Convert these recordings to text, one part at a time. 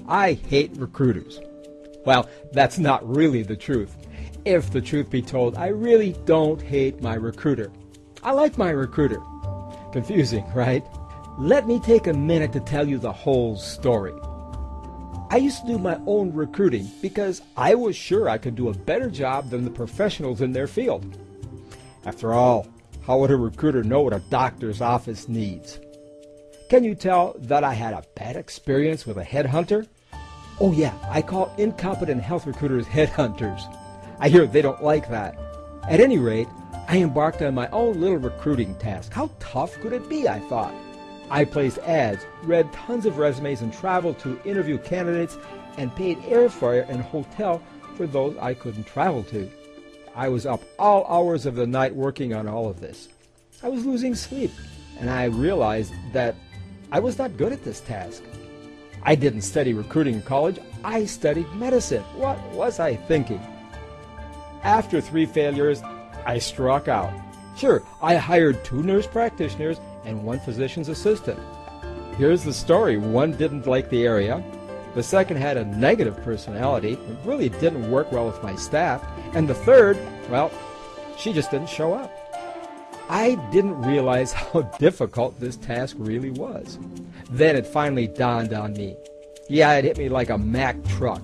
I hate recruiters. Well, that's not really the truth. If the truth be told, I really don't hate my recruiter. I like my recruiter. Confusing, right? Let me take a minute to tell you the whole story. I used to do my own recruiting because I was sure I could do a better job than the professionals in their field. After all, how would a recruiter know what a doctor's office needs? Can you tell that I had a bad experience with a headhunter? Oh yeah, I call incompetent health recruiters headhunters. I hear they don't like that. At any rate, I embarked on my own little recruiting task. How tough could it be, I thought. I placed ads, read tons of resumes, and traveled to interview candidates and paid airfare and hotel for those I couldn't travel to. I was up all hours of the night working on all of this. I was losing sleep, and I realized that I was not good at this task. I didn't study recruiting in college. I studied medicine. What was I thinking? After 3 failures, I struck out. Sure, I hired 2 nurse practitioners and 1 physician's assistant. Here's the story. One didn't like the area. The second had a negative personality. It really didn't work well with my staff. And the third, well, she just didn't show up. I didn't realize how difficult this task really was. Then it finally dawned on me. Yeah, it hit me like a Mack truck.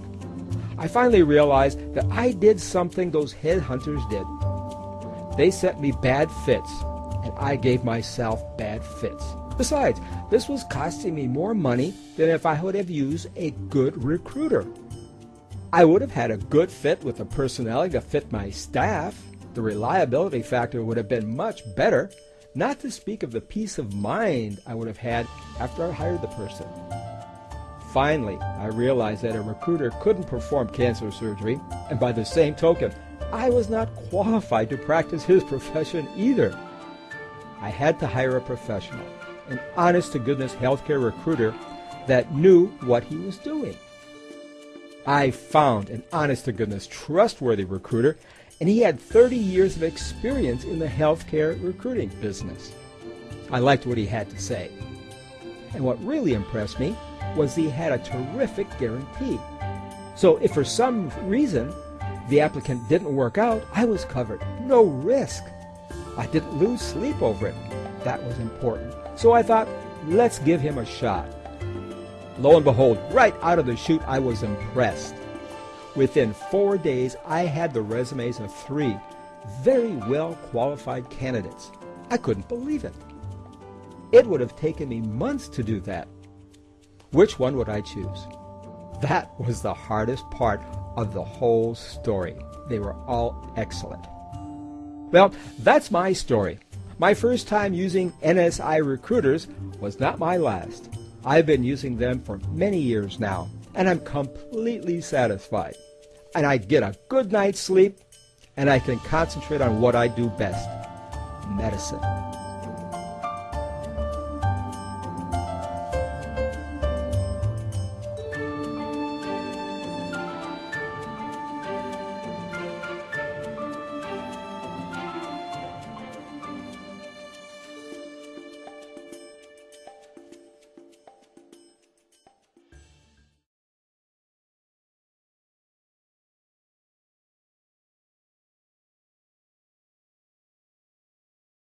I finally realized that I did something those headhunters did. They sent me bad fits, and I gave myself bad fits. Besides, this was costing me more money than if I would have used a good recruiter. I would have had a good fit with the personality to fit my staff. The reliability factor would have been much better, not to speak of the peace of mind I would have had after I hired the person. Finally, I realized that a recruiter couldn't perform cancer surgery, and by the same token, I was not qualified to practice his profession either. I had to hire a professional, an honest-to-goodness healthcare recruiter that knew what he was doing. I found an honest-to-goodness trustworthy recruiter, and he had 30 years of experience in the healthcare recruiting business. I liked what he had to say. And what really impressed me was he had a terrific guarantee. So if for some reason the applicant didn't work out, I was covered. No risk. I didn't lose sleep over it. That was important. So I thought, let's give him a shot. Lo and behold, right out of the chute, I was impressed. Within 4 days, I had the resumes of 3 very well-qualified candidates. I couldn't believe it. It would have taken me months to do that. Which one would I choose? That was the hardest part of the whole story. They were all excellent. Well, that's my story. My first time using NSI recruiters was not my last. I've been using them for many years now, and I'm completely satisfied. And I get a good night's sleep, and I can concentrate on what I do best, medicine.